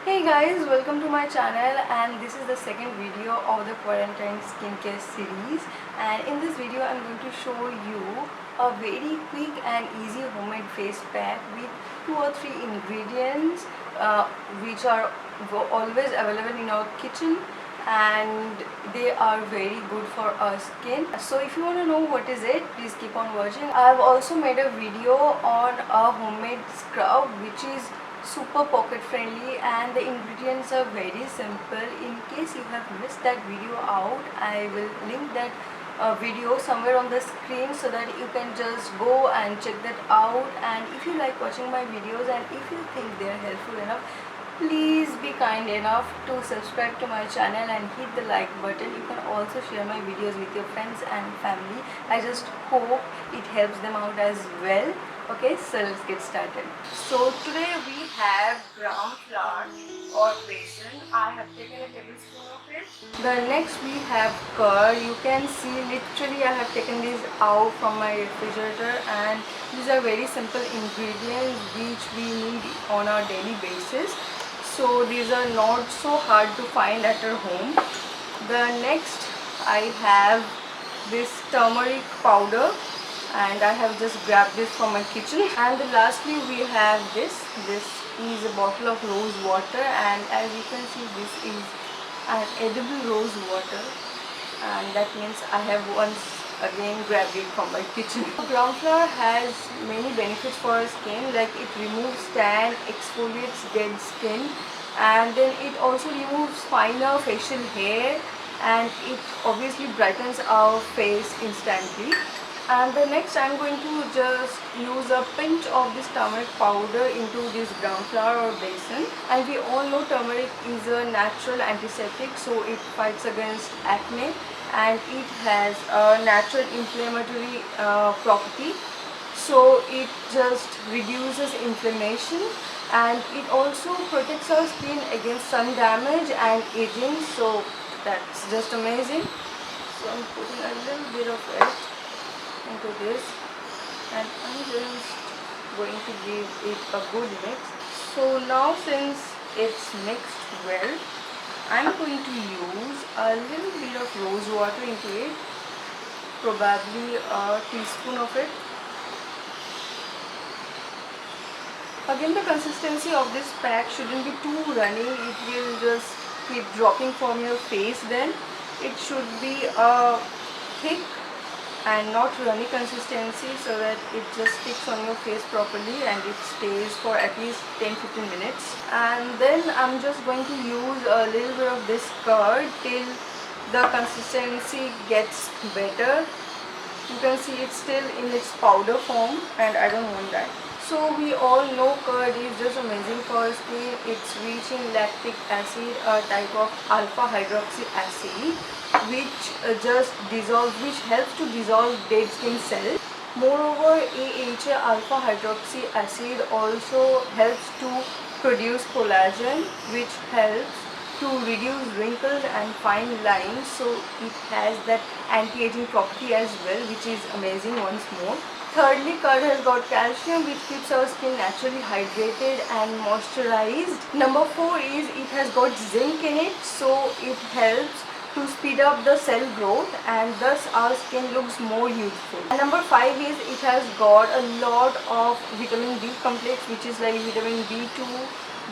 Hey guys, welcome to my channel, and this is the second video of the quarantine skincare series. And in this video I'm going to show you a very quick and easy homemade face pack with 2 or 3 ingredients which are always available in our kitchen, and they are very good for our skin. So if you want to know what is it, please keep on watching. I have also made a video on a homemade scrub which is super pocket friendly, and the ingredients are very simple. In case you have missed that video out, I will link that video somewhere on the screen so that you can just go and check that out. And if you like watching my videos and if you think they are helpful enough, please be kind enough to subscribe to my channel and hit the like button. You can also share my videos with your friends and family. I just hope it helps them out as well. Okay, so let's get started. So today we have gram flour or besan. I have taken a tablespoon of it. The next we have curd. You can see literally I have taken these out from my refrigerator, and these are very simple ingredients which we need on our daily basis. So these are not so hard to find at our home. The next I have this turmeric powder, and I have just grabbed this from my kitchen. And lastly we have this is a bottle of rose water, and as you can see this is an edible rose water, and that means I have once again grabbed it from my kitchen. Gram flour has many benefits for our skin, like it removes tan, exfoliates dead skin, and then it also removes finer facial hair, and it obviously brightens our face instantly. And the next I'm going to just use a pinch of this turmeric powder into this gram flour or besan. And we all know turmeric is a natural antiseptic, so it fights against acne, and it has a natural inflammatory property, so it just reduces inflammation, and it also protects our skin against sun damage and aging. So that's just amazing. So I'm putting a little bit of it into this, and I'm just going to give it a good mix. So now since it's mixed well, I'm going to use a little bit of rose water into it, probably a teaspoon of it. Again, the consistency of this pack shouldn't be too runny, it will just keep dropping from your face. Then it should be a thick and not runny consistency, so that it just sticks on your face properly and it stays for at least 10-15 minutes. And then I'm just going to use a little bit of this curd till the consistency gets better. You can see it's still in its powder form, and I don't want that. So we all know curd is just amazing for our skin. It's rich in lactic acid, a type of alpha hydroxy acid, which helps to dissolve dead skin cells. Moreover, AHA alpha hydroxy acid also helps to produce collagen, which helps to reduce wrinkles and fine lines. So it has that anti-aging property as well, which is amazing once more. Thirdly, curd has got calcium, which keeps our skin naturally hydrated and moisturized. Number 4 is it has got zinc in it, so it helps to speed up the cell growth, and thus our skin looks more youthful. And number 5 is it has got a lot of vitamin B complex, which is like vitamin B2,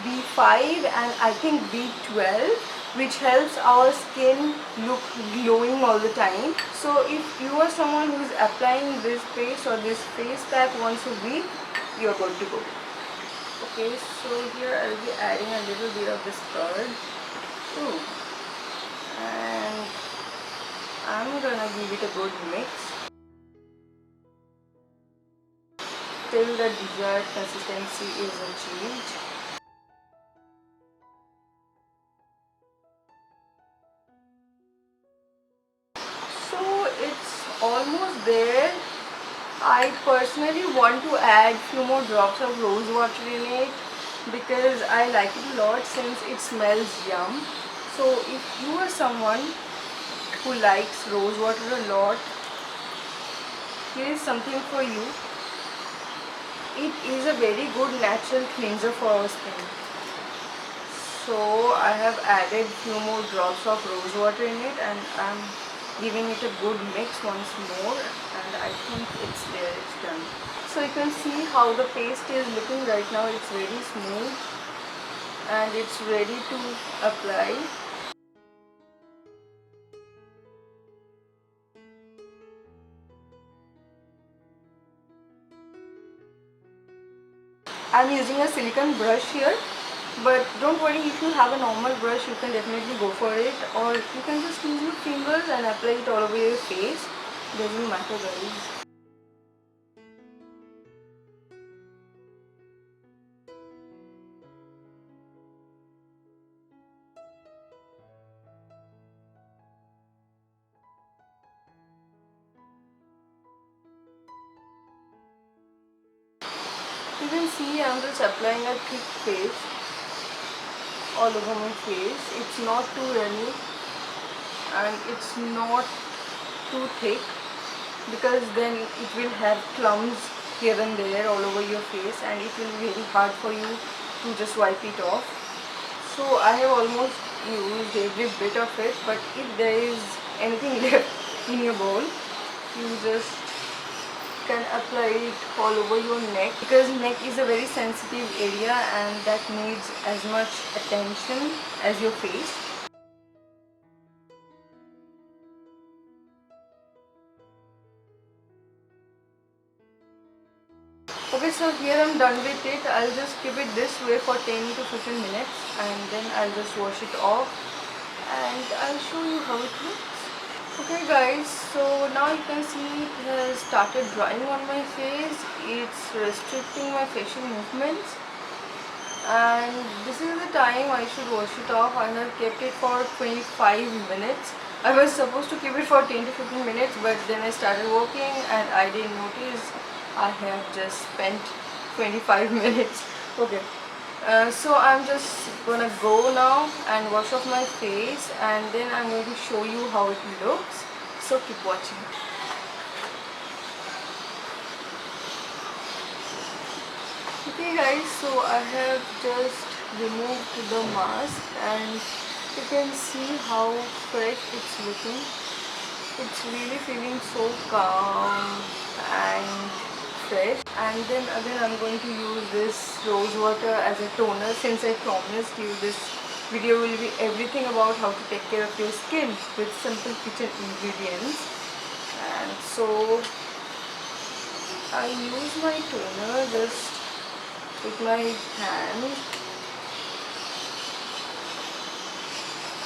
B5 and I think B12, which helps our skin look glowing all the time. So if you are someone who is applying this paste or this face pack once a week, you are good to go. Okay, so here I'll be adding a little bit of this curd. Ooh. And I'm gonna give it a good mix till the desired consistency is achieved. So it's almost there. I personally want to add few more drops of rose water in it because I like it a lot since it smells yum. So if you are someone who likes rose water a lot, here is something for you. It is a very good natural cleanser for our skin. So I have added few more drops of rose water in it, and I'm giving it a good mix once more, and I think it's there, it's done. So you can see how the paste is looking right now. It's very smooth and it's ready to apply. I'm using a silicone brush here, but don't worry, if you have a normal brush you can definitely go for it, or you can just use your fingers and apply it all over your face. Doesn't matter, guys. You can see I'm just applying a thick paste all over my face. It's not too runny and it's not too thick, because then it will have clumps here and there all over your face and it will be very hard for you to just wipe it off. So I have almost used every bit of it, but if there is anything left in your bowl, you just can apply it all over your neck, because neck is a very sensitive area and that needs as much attention as your face. Okay, so here I'm done with it. I'll just keep it this way for 10 to 15 minutes and then I'll just wash it off and I'll show you how it looks. Okay guys, so now you can see it has started drying on my face. It's restricting my facial movements and this is the time I should wash it off. I have kept it for 25 minutes. I was supposed to keep it for 10 to 15 minutes, but then I started working and I didn't notice I have just spent 25 minutes. Okay. So I'm just gonna go now and wash off my face and then I'm going to show you how it looks. So keep watching. Okay guys, so I have just removed the mask and you can see how fresh it's looking. It's really feeling so calm and fresh. And then again I'm going to use this rose water as a toner, since I promised you this video will be everything about how to take care of your skin with simple kitchen ingredients. And so I use my toner just with my hand.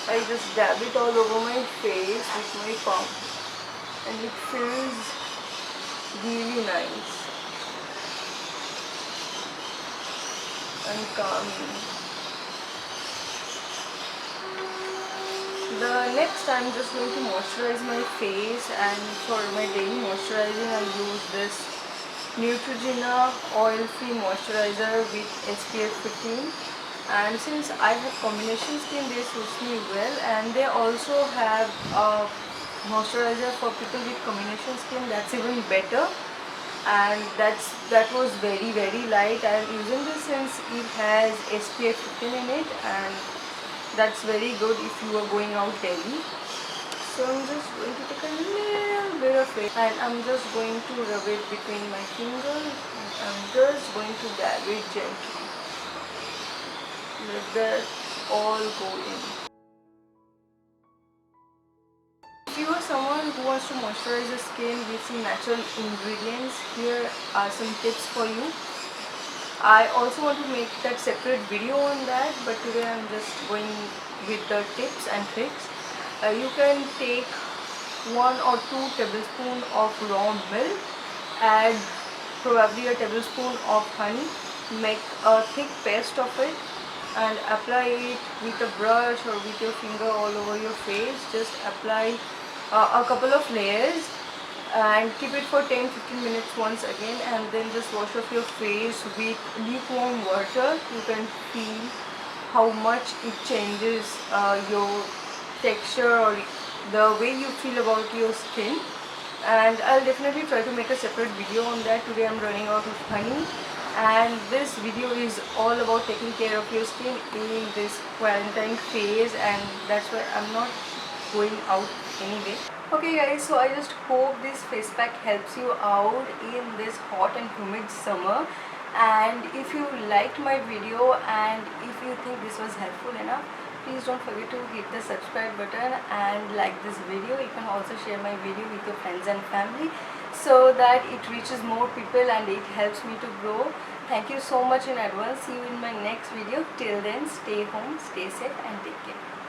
I just dab it all over my face with my palm and it feels really nice and calming. The next I'm just going to moisturize my face, and for my daily moisturizing I use this Neutrogena oil-free moisturizer with SPF 15. And since I have combination skin, they suits me well, and they also have a moisturizer for people with combination skin that's even better, and that was very light. I am using this since it has SPF 15 in it, and that's very good if you are going out daily. So I'm just going to take a little bit of it and I'm just going to rub it between my fingers and I'm just going to dab it gently. Let that all go in. If you are someone who wants to moisturize your skin with some natural ingredients, here are some tips for you. I also want to make that separate video on that, but today I'm just going with the tips and tricks. You can take 1 or 2 tablespoons of raw milk, add probably a tablespoon of honey, make a thick paste of it and apply it with a brush or with your finger all over your face. Just apply a couple of layers and keep it for 10-15 minutes once again, and then just wash off your face with lukewarm water. You can feel how much it changes your texture or the way you feel about your skin, and I'll definitely try to make a separate video on that. Today I'm running out of honey, and this video is all about taking care of your skin in this quarantine phase, and that's why I'm not going out anyway. Okay guys, so I just hope this face pack helps you out in this hot and humid summer. And if you liked my video and if you think this was helpful enough, please don't forget to hit the subscribe button and like this video. You can also share my video with your friends and family so that it reaches more people and it helps me to grow. Thank you so much in advance. See you in my next video. Till then, stay home, stay safe and take care.